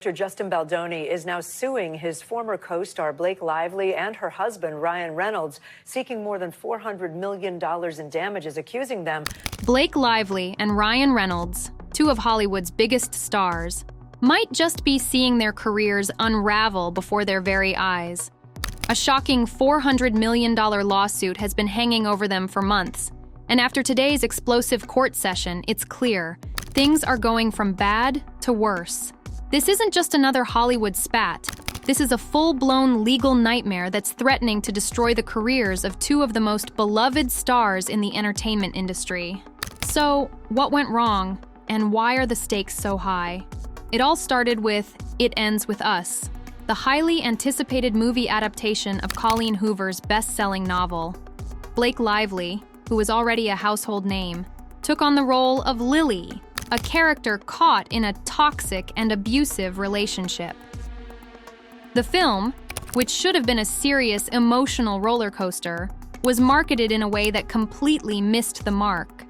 Justin Baldoni is now suing his former co-star Blake Lively and her husband Ryan Reynolds, seeking more than $400 million in damages, accusing them. Blake Lively and Ryan Reynolds, two of Hollywood's biggest stars, might just be seeing their careers unravel before their very eyes. A shocking $400 million lawsuit has been hanging over them for months, and after today's explosive court session, it's clear things are going from bad to worse. This isn't just another Hollywood spat. This is a full-blown legal nightmare that's threatening to destroy the careers of two of the most beloved stars in the entertainment industry. So, what went wrong, and why are the stakes so high? It all started with It Ends With Us, the highly anticipated movie adaptation of Colleen Hoover's best-selling novel. Blake Lively, who was already a household name, took on the role of Lily, a character caught in a toxic and abusive relationship. The film, which should have been a serious emotional roller coaster, was marketed in a way that completely missed the mark.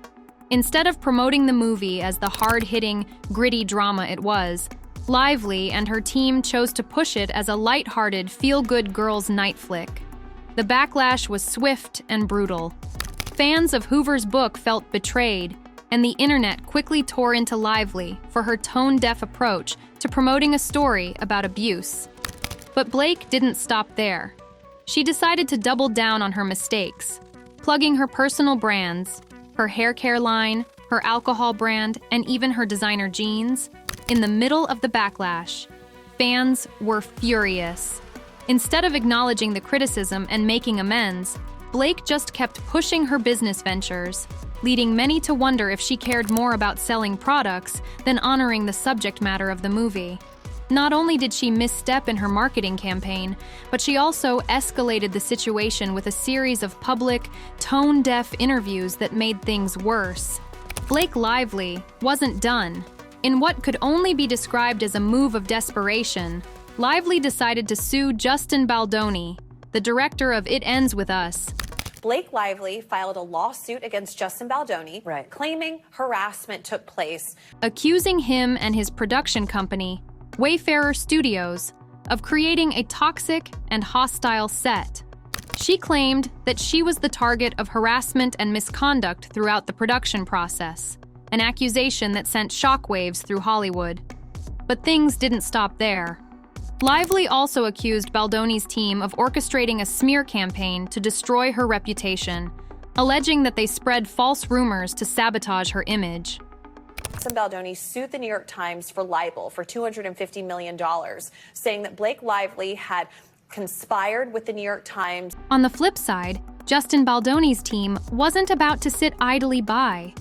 Instead of promoting the movie as the hard-hitting, gritty drama it was, Lively and her team chose to push it as a light-hearted, feel-good girls' night flick. The backlash was swift and brutal. Fans of Hoover's book felt betrayed, and the internet quickly tore into Lively for her tone-deaf approach to promoting a story about abuse. But Blake didn't stop there. She decided to double down on her mistakes, plugging her personal brands, her hair care line, her alcohol brand, and even her designer jeans. In the middle of the backlash, fans were furious. Instead of acknowledging the criticism and making amends, Blake just kept pushing her business ventures, leading many to wonder if she cared more about selling products than honoring the subject matter of the movie. Not only did she misstep in her marketing campaign, but she also escalated the situation with a series of public, tone-deaf interviews that made things worse. Blake Lively wasn't done. In what could only be described as a move of desperation, Lively decided to sue Justin Baldoni, the director of It Ends With Us. Blake Lively filed a lawsuit against Justin Baldoni, claiming harassment took place, accusing him and his production company, Wayfarer Studios, of creating a toxic and hostile set. She claimed that she was the target of harassment and misconduct throughout the production process, an accusation that sent shockwaves through Hollywood. But things didn't stop there. Lively also accused Baldoni's team of orchestrating a smear campaign to destroy her reputation, alleging that they spread false rumors to sabotage her image. Justin Baldoni sued the New York Times for libel for $250 million, saying that Blake Lively had conspired with the New York Times. On the flip side, Justin Baldoni's team wasn't about to sit idly by.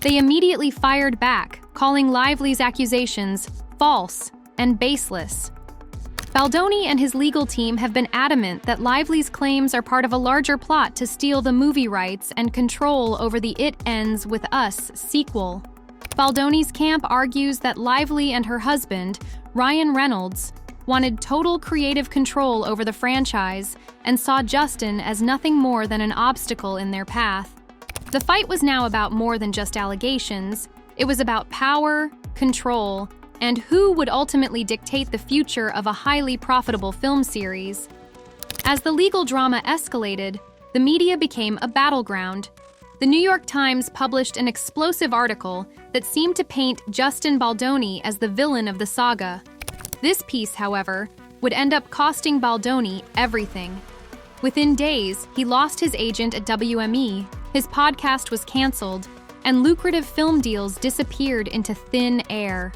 They immediately fired back, calling Lively's accusations false and baseless. Baldoni and his legal team have been adamant that Lively's claims are part of a larger plot to steal the movie rights and control over the It Ends With Us sequel. Baldoni's camp argues that Lively and her husband, Ryan Reynolds, wanted total creative control over the franchise and saw Justin as nothing more than an obstacle in their path. The fight was now about more than just allegations. It was about power, control, and who would ultimately dictate the future of a highly profitable film series. As the legal drama escalated, the media became a battleground. The New York Times published an explosive article that seemed to paint Justin Baldoni as the villain of the saga. This piece, however, would end up costing Baldoni everything. Within days, he lost his agent at WME, his podcast was canceled, and lucrative film deals disappeared into thin air.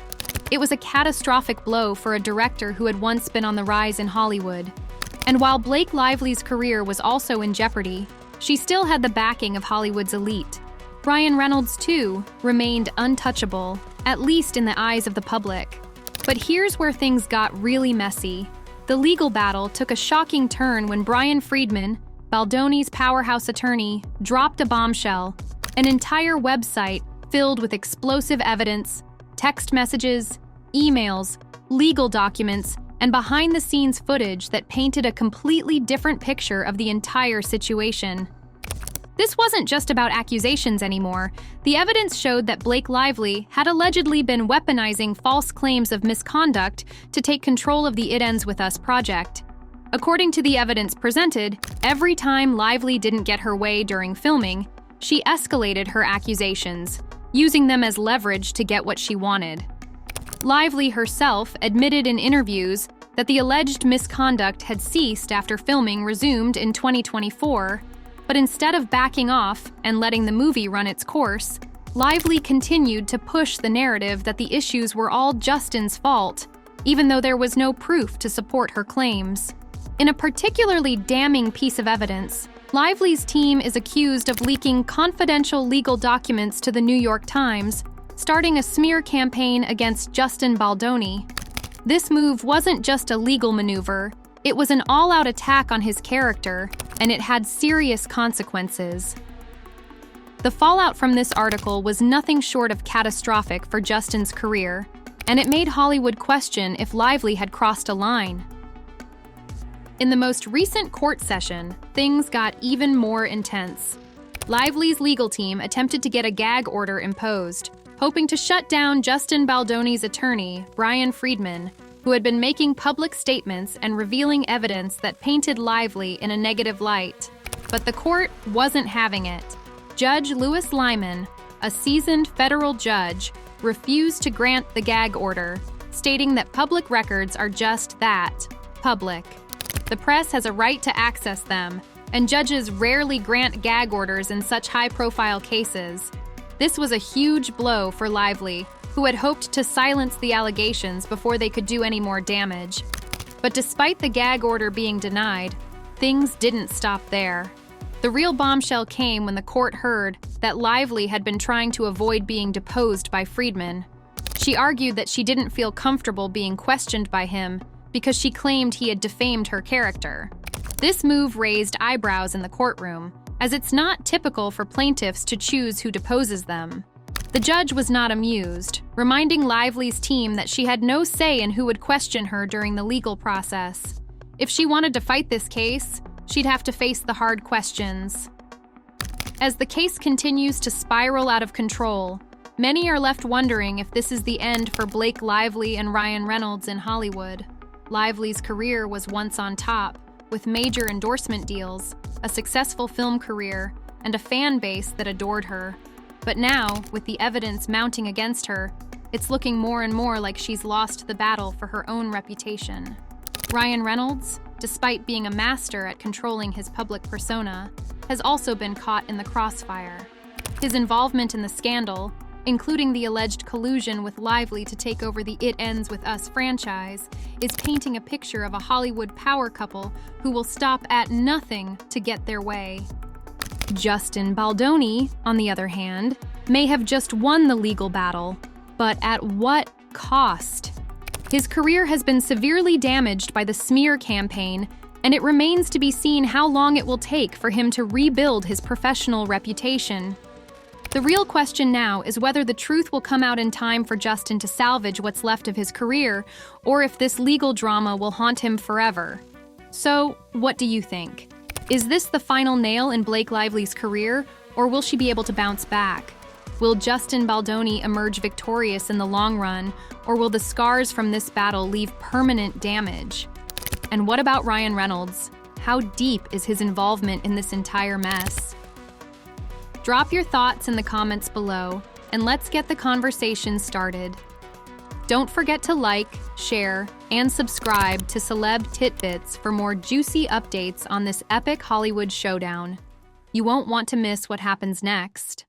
It was a catastrophic blow for a director who had once been on the rise in Hollywood. And while Blake Lively's career was also in jeopardy, she still had the backing of Hollywood's elite. Ryan Reynolds, too, remained untouchable, at least in the eyes of the public. But here's where things got really messy. The legal battle took a shocking turn when Brian Friedman, Baldoni's powerhouse attorney, dropped a bombshell, an entire website filled with explosive evidence, text messages, emails, legal documents, and behind-the-scenes footage that painted a completely different picture of the entire situation. This wasn't just about accusations anymore. The evidence showed that Blake Lively had allegedly been weaponizing false claims of misconduct to take control of the It Ends With Us project. According to the evidence presented, every time Lively didn't get her way during filming, she escalated her accusations, using them as leverage to get what she wanted. Lively herself admitted in interviews that the alleged misconduct had ceased after filming resumed in 2024, but instead of backing off and letting the movie run its course, Lively continued to push the narrative that the issues were all Justin's fault, even though there was no proof to support her claims. In a particularly damning piece of evidence, Lively's team is accused of leaking confidential legal documents to the New York Times, starting a smear campaign against Justin Baldoni. This move wasn't just a legal maneuver, it was an all-out attack on his character, and it had serious consequences. The fallout from this article was nothing short of catastrophic for Justin's career, and it made Hollywood question if Lively had crossed a line. In the most recent court session, things got even more intense. Lively's legal team attempted to get a gag order imposed, hoping to shut down Justin Baldoni's attorney, Brian Friedman, who had been making public statements and revealing evidence that painted Lively in a negative light. But the court wasn't having it. Judge Louis Lyman, a seasoned federal judge, refused to grant the gag order, stating that public records are just that, public. The press has a right to access them, and judges rarely grant gag orders in such high-profile cases. This was a huge blow for Lively, who had hoped to silence the allegations before they could do any more damage. But despite the gag order being denied, things didn't stop there. The real bombshell came when the court heard that Lively had been trying to avoid being deposed by Friedman. She argued that she didn't feel comfortable being questioned by him because she claimed he had defamed her character. This move raised eyebrows in the courtroom, as it's not typical for plaintiffs to choose who deposes them. The judge was not amused, reminding Lively's team that she had no say in who would question her during the legal process. If she wanted to fight this case, she'd have to face the hard questions. As the case continues to spiral out of control, many are left wondering if this is the end for Blake Lively and Ryan Reynolds in Hollywood. Lively's career was once on top, with major endorsement deals, a successful film career, and a fan base that adored her. But now, with the evidence mounting against her, it's looking more and more like she's lost the battle for her own reputation. Ryan Reynolds, despite being a master at controlling his public persona, has also been caught in the crossfire. His involvement in the scandal, including the alleged collusion with Lively to take over the It Ends With Us franchise, is painting a picture of a Hollywood power couple who will stop at nothing to get their way. Justin Baldoni, on the other hand, may have just won the legal battle, but at what cost? His career has been severely damaged by the smear campaign, and it remains to be seen how long it will take for him to rebuild his professional reputation. The real question now is whether the truth will come out in time for Justin to salvage what's left of his career, or if this legal drama will haunt him forever. So, what do you think? Is this the final nail in Blake Lively's career, or will she be able to bounce back? Will Justin Baldoni emerge victorious in the long run, or will the scars from this battle leave permanent damage? And what about Ryan Reynolds? How deep is his involvement in this entire mess? Drop your thoughts in the comments below, and let's get the conversation started. Don't forget to like, share, and subscribe to Celeb Titbits for more juicy updates on this epic Hollywood showdown. You won't want to miss what happens next.